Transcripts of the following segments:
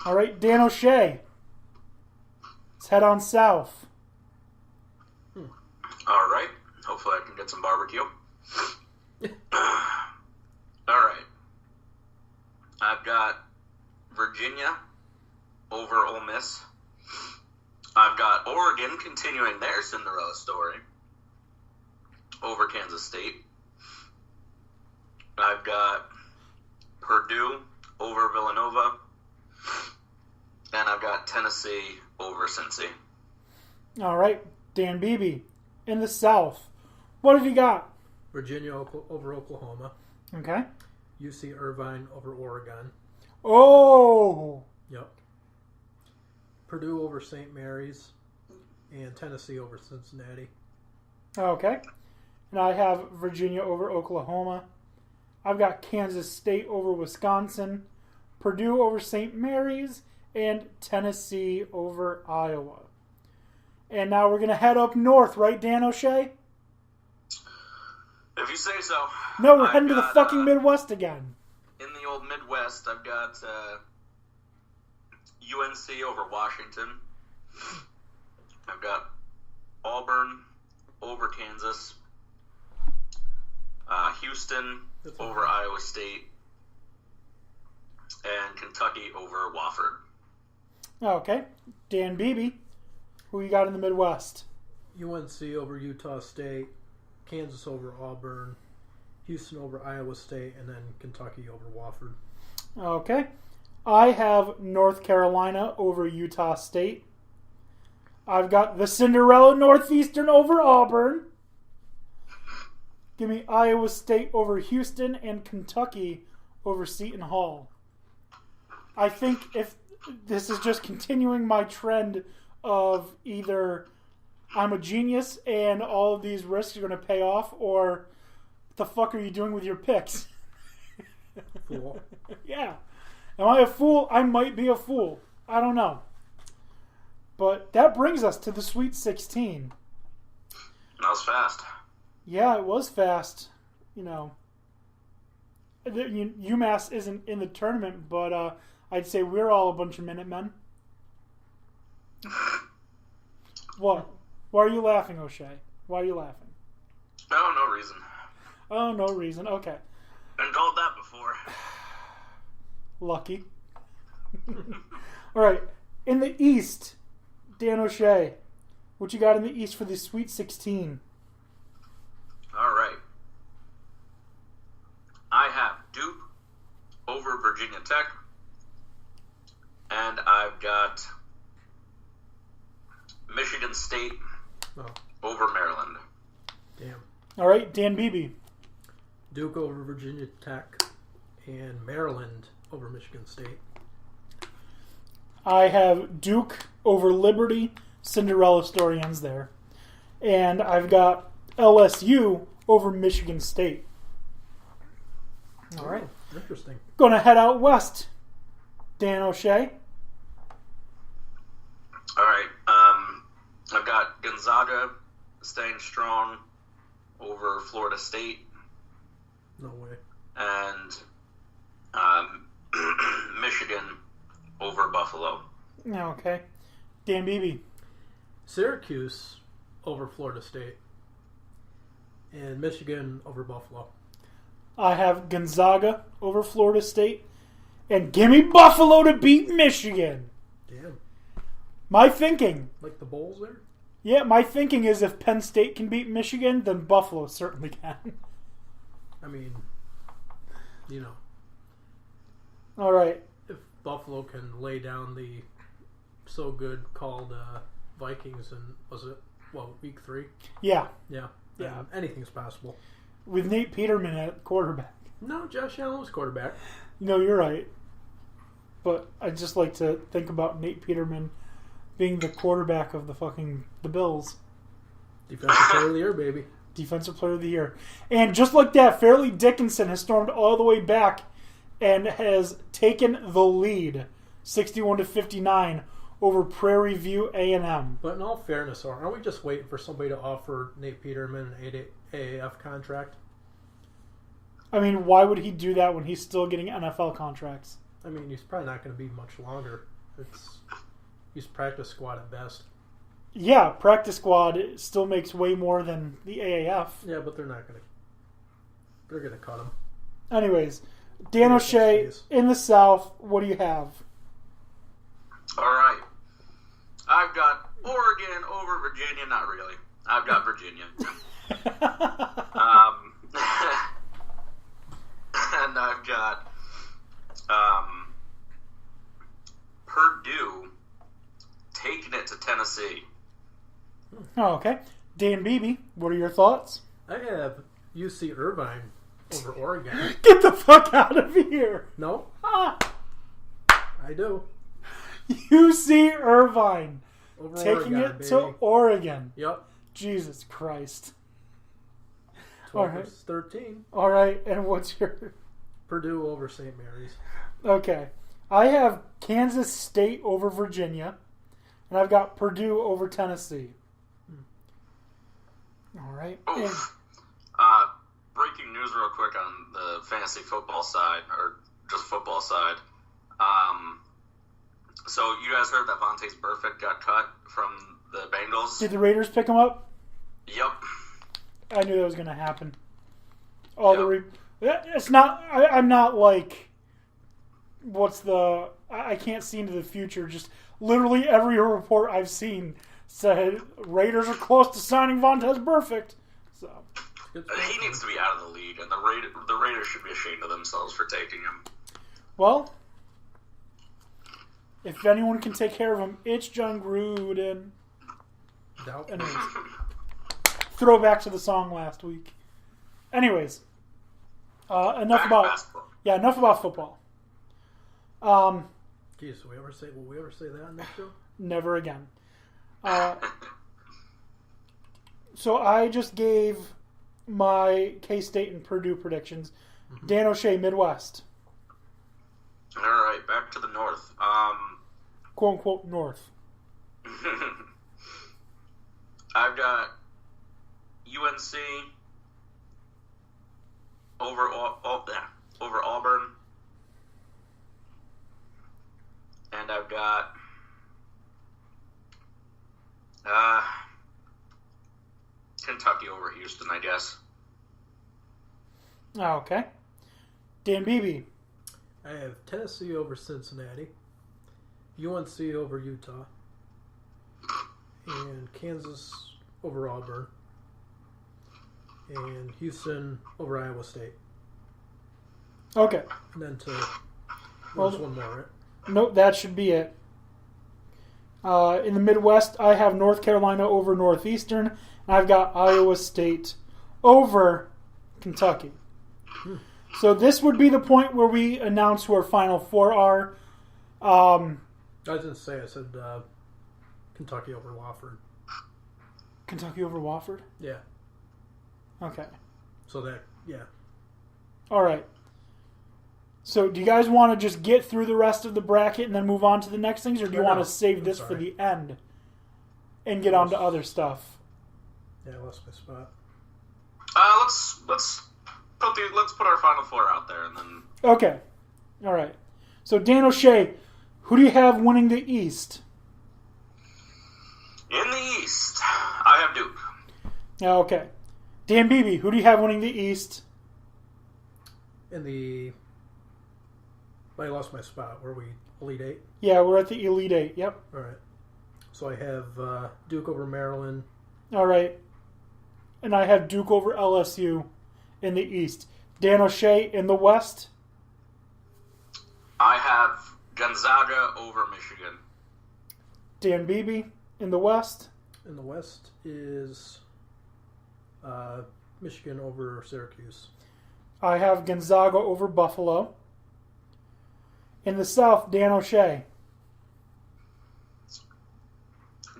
All right, Dan O'Shea. Let's head on south. All right. Hopefully I can get some barbecue. All right. I've got Virginia over Ole Miss. I've got Oregon continuing their Cinderella story over Kansas State. I've got Purdue over Villanova. And I've got Tennessee over Cincy. All right, Dan Beebe. In the south, what have you got? Virginia over Oklahoma. Okay. UC Irvine over Oregon. Oh! Yep. Purdue over St. Mary's. And Tennessee over Cincinnati. Okay. And I have Virginia over Oklahoma. I've got Kansas State over Wisconsin. Purdue over St. Mary's. And Tennessee over Iowa. And now we're going to head up north, right, Dan O'Shea? If you say so. No, we're heading to the fucking Midwest again. In the old Midwest, I've got UNC over Washington. I've got Auburn over Kansas. Houston over Iowa State. And Kentucky over Wofford. Okay. Dan Beebe. Who you got in the Midwest? UNC over Utah State, Kansas over Auburn, Houston over Iowa State, and then Kentucky over Wofford. Okay. I have North Carolina over Utah State. I've got the Cinderella Northeastern over Auburn. Give me Iowa State over Houston and Kentucky over Seton Hall. I think if this is just continuing my trend of either I'm a genius and all of these risks are going to pay off, or what the fuck are you doing with your picks? Fool. Yeah. Am I a fool? I might be a fool. I don't know. But that brings us to the Sweet 16. That was fast. Yeah, it was fast. You know, UMass isn't in the tournament, but I'd say we're all a bunch of Minutemen. What? Why are you laughing, O'Shea? Why are you laughing? Oh, no reason. Oh, no reason. Okay. Been told that before. Lucky. All right. In the East, Dan O'Shea, what you got in the East for the Sweet 16? All right. I have Duke over Virginia Tech. And I've got Michigan State over Maryland. Damn. All right, Dan Beebe. Duke over Virginia Tech and Maryland over Michigan State. I have Duke over Liberty. Cinderella story ends there. And I've got LSU over Michigan State. All right. Interesting. Going to head out west. Dan O'Shea. All right. I've got Gonzaga staying strong over Florida State. No way. And Michigan over Buffalo. Okay. Dan Beebe. Syracuse over Florida State. And Michigan over Buffalo. I have Gonzaga over Florida State. And give me Buffalo to beat Michigan. Damn. My thinking. Like the Bulls there? Yeah, my thinking is if Penn State can beat Michigan, then Buffalo certainly can. I mean, you know. All right. If Buffalo can lay down the so good called Vikings in, was it, week 3? Yeah. Yeah. Yeah. Anything's possible. With Nate Peterman at quarterback. No, Josh Allen was quarterback. No, you're right. But I just like to think about Nate Peterman being the quarterback of the Bills. Defensive player of the year, baby. Defensive player of the year. And just like that, Fairleigh Dickinson has stormed all the way back and has taken the lead, 61-59, over Prairie View A&M. But in all fairness, aren't we just waiting for somebody to offer Nate Peterman an AAF contract? I mean, why would he do that when he's still getting NFL contracts? I mean, he's probably not going to be much longer. He's practice squad at best. Yeah, practice squad still makes way more than the AAF. Yeah, but they're not going to. They're going to cut him. Anyways, Dan O'Shea in the South. What do you have? All right. I've got Oregon over Virginia. Not really. I've got Virginia. And I've got Purdue taking it to Tennessee. Oh, okay. Dan Beebe, what are your thoughts? I have UC Irvine over Oregon. Get the fuck out of here. No. Ah. I do. UC Irvine Over taking Oregon, it baby. to Oregon. Yep. Jesus Christ. 12 All right. versus 13. All right, and what's your... Purdue over St. Mary's. Okay. I have Kansas State over Virginia, and I've got Purdue over Tennessee. All right. Oof. Breaking news real quick on the fantasy football side, or just football side. So you guys heard that Vontaze Burfict got cut from the Bengals? Did the Raiders pick him up? Yep. I knew that was going to happen. It's not... I'm not like... I can't see into the future. Just literally every report I've seen said Raiders are close to signing Vontaze Burfict. So he needs to be out of the league, and the Raiders should be ashamed of themselves for taking him. Well, if anyone can take care of him, it's John Gruden. Anyways, throwback to the song last week. Anyways, enough about football. Jeez, will we ever say that on this show? Never again. So I just gave my K-State and Purdue predictions. Mm-hmm. Dan O'Shea, Midwest. All right, back to the North. Quote unquote North. I've got UNC over Auburn, and I've got Kentucky over Houston, I guess. Oh, okay. Dan Beebe. I have Tennessee over Cincinnati, UNC over Utah, and Kansas over Auburn, and Houston over Iowa State. Okay. And then there's one more, right? Nope, that should be it. In the Midwest, I have North Carolina over Northeastern, and I've got Iowa State over Kentucky. So this would be the point where we announce who our Final Four are. I said Kentucky over Wofford. Kentucky over Wofford? Yeah. Okay. So yeah. All right. So do you guys want to just get through the rest of the bracket and then move on to the next things, or do you want to save this for the end and get on to other stuff? Yeah, I lost my spot. Let's put our Final Four out there, and then... Okay. All right. So, Dan O'Shea, who do you have winning the East? In the East, I have Duke. Okay. Dan Beebe, who do you have winning the East? I lost my spot. Were we Elite Eight? Yeah, we're at the Elite Eight. Yep. All right. So I have Duke over Maryland. All right. And I have Duke over LSU in the East. Dan O'Shea in the West? I have Gonzaga over Michigan. Dan Beebe in the West? In the West is Michigan over Syracuse. I have Gonzaga over Buffalo. In the South, Dan O'Shea.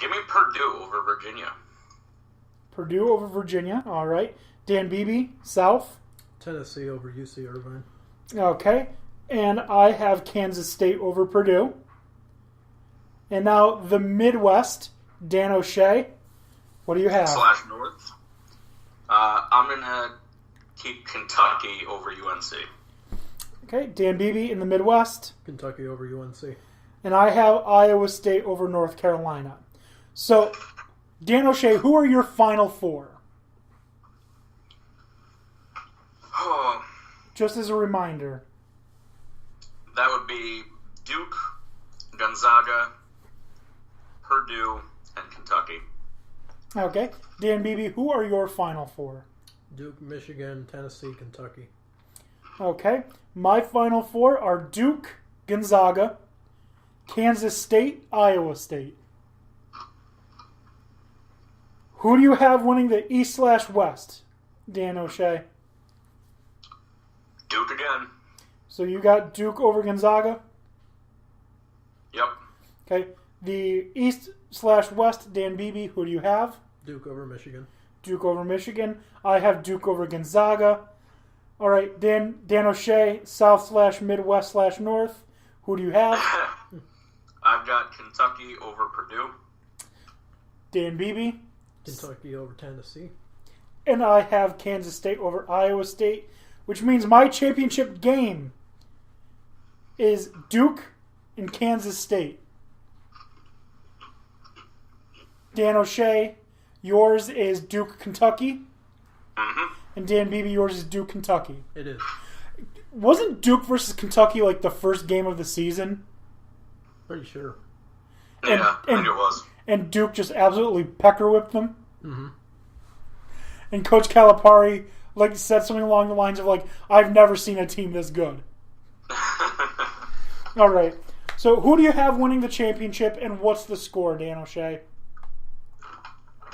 Give me Purdue over Virginia. Purdue over Virginia. All right. Dan Beebe, South. Tennessee over UC Irvine. Okay. And I have Kansas State over Purdue. And now the Midwest, Dan O'Shea. What do you have? / North. I'm going to keep Kentucky over UNC. Okay. Dan Beebe in the Midwest. Kentucky over UNC. and I have Iowa State over North Carolina. So, Dan O'Shea, who are your final four? Oh, Just as a reminder. that would be Duke, Gonzaga, Purdue, and Kentucky. Okay. Dan Beebe, who are your final four? Duke, Michigan, Tennessee, Kentucky. Okay. My final four are Duke, Gonzaga, Kansas State, Iowa State. Who do you have winning the East/West, Dan O'Shea? Duke again. So you got Duke over Gonzaga? Yep. Okay. The East/West, Dan Beebe, who do you have? Duke over Michigan. Duke over Michigan. I have Duke over Gonzaga. All right, Dan O'Shea, South/Midwest/North. Who do you have? I've got Kentucky over Purdue. Dan Beebe. Kentucky over Tennessee. And I have Kansas State over Iowa State, which means my championship game is Duke and Kansas State. Dan O'Shea, yours is Duke, Kentucky. Mm-hmm. And Dan Beebe, yours is Duke, Kentucky. It is. Wasn't Duke versus Kentucky like the first game of the season? Pretty sure. Yeah, I think it was. And Duke just absolutely pecker whipped them. Mm-hmm. And Coach Calipari said something along the lines of I've never seen a team this good. All right. So who do you have winning the championship, and what's the score, Dan O'Shea?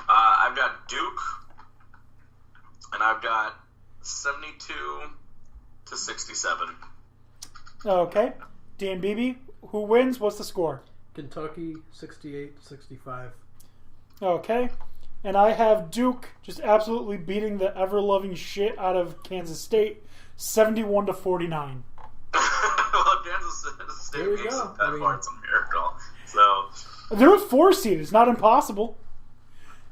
I've got Duke, and I've got 72-67. Okay. Dan Beebe, who wins? What's the score? Kentucky 68-65. Okay. And I have Duke just absolutely beating the ever-loving shit out of Kansas State, 71-49. Well, Kansas State There you being go. that far, it's a miracle. So They're a 4 seed. It's not impossible.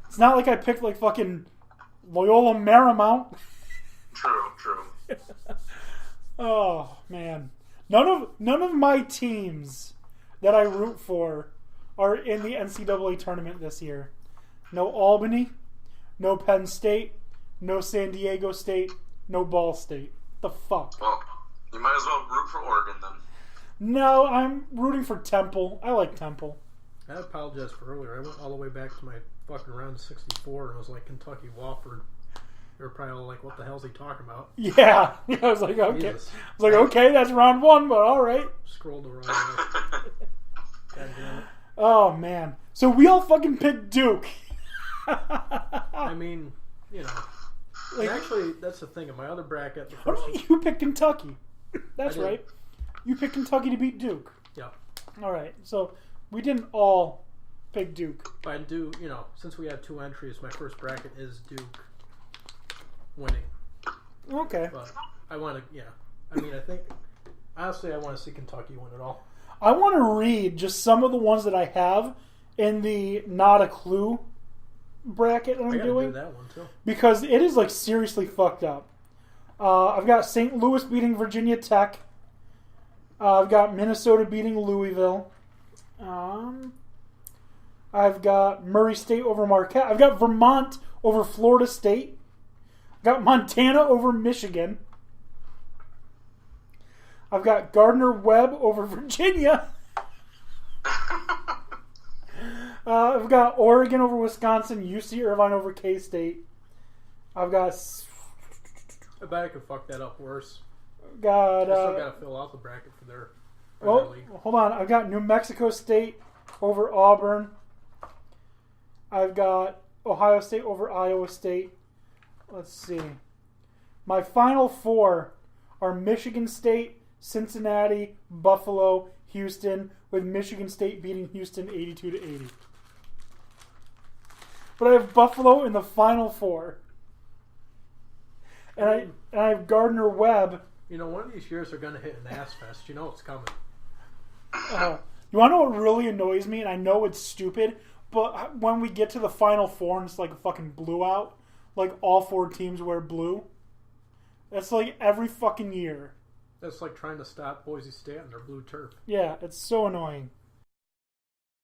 It's not like I picked fucking Loyola Marymount. true. Oh man, none of my teams that I root for are in the NCAA tournament this year. No Albany, no Penn State, no San Diego State, no Ball State. The fuck? Well, you might as well root for Oregon then. No, I'm rooting for Temple. I like Temple. I apologize for earlier. I went all the way back to my fucking round of 64, and it was like Kentucky Wofford. They were probably all like, "What the hell's he talking about?" Yeah, I was like, okay. Jesus. I was like, okay, that's round 1, but all right. Scrolled the wrong way. God damn it. Oh man, so we all fucking picked Duke. I mean, you know. And actually, that's the thing. In my other bracket, the Oh, first no, you picked Kentucky. That's I did. right. You picked Kentucky to beat Duke. yeah. All right, so we didn't all pick Duke. But I do, since we have 2 entries, my first bracket is Duke winning. Okay. But I want to, I mean, I think, honestly, I want to see Kentucky win it all. I want to read just some of the ones that I have in the Not a Clue bracket that I I'm gotta doing. do that one, too. Because it is seriously fucked up. I've got St. Louis beating Virginia Tech. I've got Minnesota beating Louisville. I've got Murray State over Marquette. I've got Vermont over Florida State. I've got Montana over Michigan. I've got Gardner-Webb over Virginia. I've got Oregon over Wisconsin, UC Irvine over K-State. I've got... I bet I could fuck that up worse. I got still got to fill out the bracket for their league. Hold on. I've got New Mexico State over Auburn. I've got Ohio State over Iowa State. Let's see. My final 4 are Michigan State, Cincinnati, Buffalo, Houston, with Michigan State beating Houston 82-80. But I have Buffalo in the final 4. And I have Gardner-Webb. One of these years they're going to hit an ass fest. You know it's coming. You want to know what really annoys me? And I know it's stupid, but when we get to the Final 4 and it's like a fucking blue out, like all 4 teams wear blue, that's like every fucking year. That's like trying to stop Boise State on their blue turf. Yeah, it's so annoying.